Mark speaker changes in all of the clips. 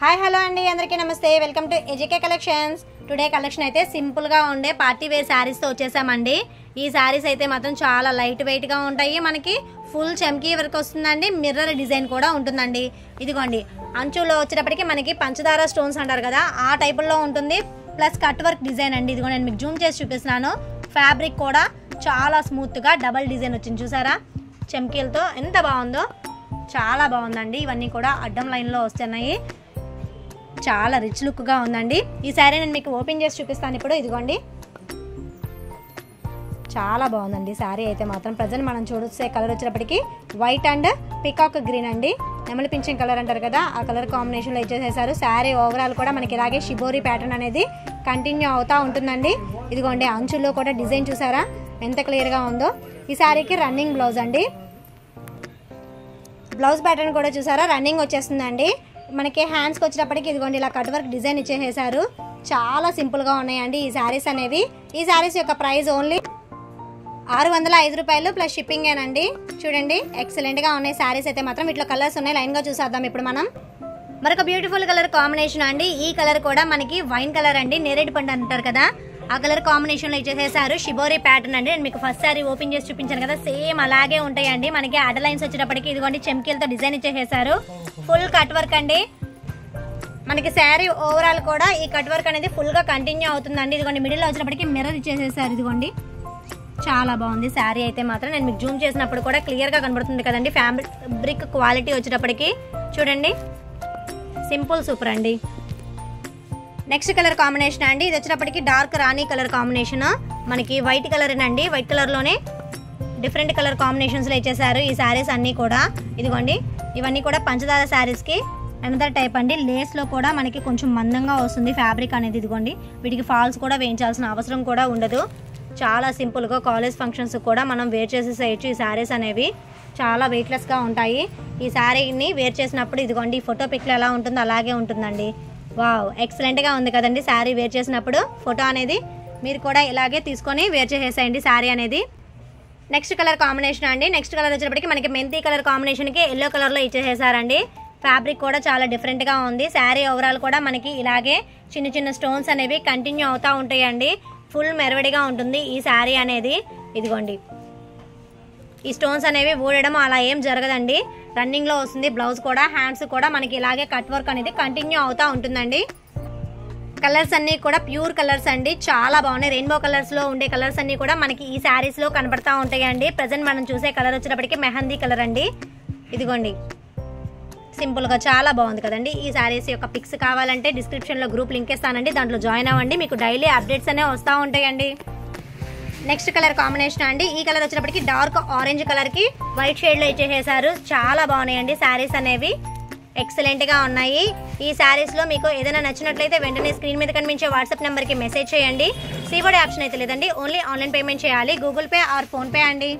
Speaker 1: Hi hello అండి, అందరికీ నమస్తే. Welcome to AJK collections. Today collection అయితే సింపుల్గా ఉండే పార్టీ వేర్ శారీస్తో వచ్చేసామండి. ఈ శారీస్ అయితే మాత్రం చాలా లైట్ వెయిట్గా ఉంటాయి. మనకి ఫుల్ చమ్కీ వర్క్ వస్తుందండి. మిర్రర్ డిజైన్ కూడా ఉంటుందండి. ఇదిగోండి, అంచులో వచ్చేటప్పటికి మనకి పంచదార స్టోన్స్ అంటారు కదా, ఆ టైపుల్లో ఉంటుంది. ప్లస్ కట్ వర్క్ డిజైన్ అండి. ఇదిగో నేను మీకు జూమ్ చేసి చూపిస్తున్నాను. ఫ్యాబ్రిక్ కూడా చాలా స్మూత్గా డబల్ డిజైన్ వచ్చింది, చూసారా? చమ్కీలతో ఎంత బాగుందో, చాలా బాగుందండి. ఇవన్నీ కూడా అడ్డం లైన్లో వస్తున్నాయి. చాలా రిచ్ లుక్గా ఉందండి. ఈ శారీ నేను మీకు ఓపెన్ చేసి చూపిస్తాను ఇప్పుడు. ఇదిగోండి, చాలా బాగుందండి శారీ అయితే మాత్రం. ప్రజెంట్ మనం చూసే కలర్ వచ్చేటప్పటికి వైట్ అండ్ పికాక్ గ్రీన్ అండి. నెమలి పింఛన్ కలర్ అంటారు కదా, ఆ కలర్ కాంబినేషన్లో ఇచ్చేసేసారు. శారీ ఓవరాల్ కూడా మనకి ఇలాగే షిబోరి ప్యాటర్న్ అనేది కంటిన్యూ అవుతూ ఉంటుందండి. ఇదిగోండి, అంచుల్లో కూడా డిజైన్ చూసారా ఎంత క్లియర్గా ఉందో. ఈ శారీకి రన్నింగ్ బ్లౌజ్ అండి. బ్లౌజ్ ప్యాటర్న్ కూడా చూసారా రన్నింగ్ వచ్చేస్తుందండి. మనకి హ్యాండ్స్కి వచ్చేటప్పటికి ఇదిగోండి ఇలా కట్ వర్క్ డిజైన్ ఇచ్చేసేసారు. చాలా సింపుల్గా ఉన్నాయండి ఈ శారీస్ అనేవి. ఈ శారీస్ యొక్క ప్రైస్ ఓన్లీ 605 రూపాయలు ప్లస్ షిప్పింగ్ ఏనండి. చూడండి, ఎక్సలెంట్గా ఉన్నాయి శారీస్ అయితే మాత్రం. వీటిలో కలర్స్ ఉన్నాయి, లైన్గా చూసేద్దాం ఇప్పుడు మనం. మరొక బ్యూటిఫుల్ కలర్ కాంబినేషన్ అండి. ఈ కలర్ కూడా మనకి వైన్ కలర్ అండి, నేరేడు పండు అంటారు కదా, ఆ కలర్ కాంబినేషన్లో ఇచ్చేసేసారు. షిబోరి ప్యాటర్న్ అండి. నేను మీకు ఫస్ట్ శారీ ఓపెన్ చేసి చూపించాను కదా, సేమ్ అలాగే ఉంటాయండి. మనకి అడ్డ లైన్స్ వచ్చేటప్పటికి ఇదిగోండి చెమ్కీలతో డిజైన్ ఇచ్చేసేసారు. ఫుల్ కట్ వర్క్ అండి. మనకి శారీ ఓవరాల్ కూడా ఈ కట్ వర్క్ అనేది ఫుల్గా కంటిన్యూ అవుతుందండి. ఇదిగోండి, మిడిల్లో వచ్చేటప్పటికి మిర్రర్ ఇచ్చేసేసారు. ఇదిగోండి, చాలా బాగుంది శారీ అయితే మాత్రం. నేను మీకు జూమ్ చేసినప్పుడు కూడా క్లియర్గా కనబడుతుంది కదండి. ఫ్యాబ్రిక్ క్వాలిటీ వచ్చేటప్పటికి చూడండి, సింపుల్ సూపర్ అండి. నెక్స్ట్ కలర్ కాంబినేషన్ అండి. ఇది వచ్చేటప్పటికి డార్క్ రాణి కలర్ కాంబినేషన్. మనకి వైట్ కలర్ అండి. వైట్ కలర్లోనే డిఫరెంట్ కలర్ కాంబినేషన్స్లో ఇచ్చేసారు ఈ శారీస్ అన్నీ కూడా. ఇదిగోండి, ఇవన్నీ కూడా పంచదార శారీస్కి అనదర్ టైప్ అండి. లేస్లో కూడా మనకి కొంచెం మందంగా వస్తుంది ఫ్యాబ్రిక్ అనేది. ఇదిగోండి, వీటికి ఫాల్స్ కూడా వేయించాల్సిన అవసరం కూడా ఉండదు. చాలా సింపుల్గా కాలేజ్ ఫంక్షన్స్ కూడా మనం వేర్ చేసేసేయచ్చు. ఈ శారీస్ అనేవి చాలా వెయిట్లెస్గా ఉంటాయి. ఈ శారీని వేర్ చేసినప్పుడు ఇదిగోండి, ఈ ఫోటో పిక్లో ఎలా ఉంటుందో అలాగే ఉంటుందండి. వావ్, ఎక్సలెంట్గా ఉంది కదండి శారీ వేర్ చేసినప్పుడు. ఫోటో అనేది మీరు కూడా ఇలాగే తీసుకొని వేర్ చేసేసేయండి శారీ అనేది. నెక్స్ట్ కలర్ కాంబినేషన్ అండి. నెక్స్ట్ కలర్ వచ్చేటప్పటికి మనకి మెంతి కలర్ కాంబినేషన్కి ఎల్లో కలర్లో ఇచ్చేసేసారండి. ఫ్యాబ్రిక్ కూడా చాలా డిఫరెంట్గా ఉంది. శారీ ఓవరాల్ కూడా మనకి ఇలాగే చిన్న చిన్న స్టోన్స్ అనేవి కంటిన్యూ అవుతూ ఉంటాయండి. ఫుల్ మెరవడిగా ఉంటుంది ఈ శారీ అనేది. ఇదిగోండి, ఈ స్టోన్స్ అనేవి ఊడడం అలా ఏం జరగదండి. రన్నింగ్లో వస్తుంది. బ్లౌజ్ కూడా, హ్యాండ్స్ కూడా మనకి ఇలాగే కట్ వర్క్ అనేది కంటిన్యూ అవుతూ ఉంటుందండి. కలర్స్ అన్నీ కూడా ప్యూర్ కలర్స్ అండి, చాలా బాగున్నాయి. రెయిన్బో కలర్స్లో ఉండే కలర్స్ అన్నీ కూడా మనకి ఈ శారీస్లో కనబడతా ఉంటాయండి. ప్రజెంట్ మనం చూసే కలర్ వచ్చేటప్పటికి మెహందీ కలర్ అండి. ఇదిగోండి, సింపుల్గా చాలా బాగుంది కదండి. ఈ శారీస్ యొక్క పిక్స్ కావాలంటే డిస్క్రిప్షన్లో గ్రూప్ లింక్ ఇస్తానండి, దాంట్లో జాయిన్ అవ్వండి. మీకు డైలీ అప్డేట్స్ అనేవి వస్తూ ఉంటాయండి. నెక్స్ట్ కలర్ కాంబినేషన్ అండి. ఈ కలర్ వచ్చేటప్పటికి డార్క్ ఆరెంజ్ కలర్కి వైట్ షేడ్లో ఇచ్చేసేసారు. చాలా బాగున్నాయండి శారీస్ అనేవి, ఎక్సలెంట్గా ఉన్నాయి. ఈ శారీస్లో మీకు ఏదైనా నచ్చినట్లయితే వెంటనే స్క్రీన్ మీద కనిపించే వాట్సాప్ నెంబర్కి మెసేజ్ చేయండి. సీఓడి ఆప్షన్ అయితే లేదండి, ఓన్లీ ఆన్లైన్ పేమెంట్ చేయాలి, గూగుల్ పే ఆర్ ఫోన్పే అండి.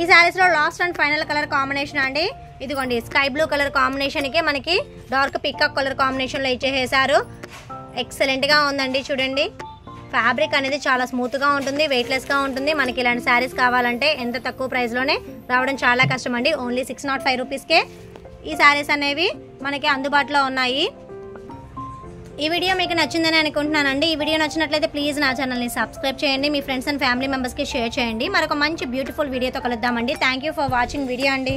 Speaker 1: ఈ శారీస్లో last and final colour combination అండి. ఇదిగోండి, స్కై బ్లూ కలర్ కాంబినేషన్కి మనకి డార్క్ పికాక్ కలర్ కాంబినేషన్లో ఇచ్చేసేసారు. ఎక్సలెంట్గా ఉందండి. చూడండి, ఫ్యాబ్రిక్ అనేది చాలా స్మూత్గా ఉంటుంది, వెయిట్లెస్గా ఉంటుంది. మనకి ఇలాంటి శారీస్ కావాలంటే ఎంత తక్కువ ప్రైస్లోనే రావడం చాలా కష్టం అండి. ఓన్లీ 605 రూపీస్కే ఈ శారీస్ అనేవి మనకి అందుబాటులో ఉన్నాయి. ఈ వీడియో మీకు నచ్చిందని అనుకుంటున్నానండి. ఈ వీడియో నచ్చినట్లయితే ప్లీజ్ నా ఛానల్ని సబ్స్క్రైబ్ చేయండి, మీ ఫ్రెండ్స్ అండ్ ఫ్యామిలీ మెంబర్స్కి షేర్ చేయండి. మరొక మంచి బ్యూటిఫుల్ వీడియోతో కలుద్దామండి. Thank you for watching video అండి.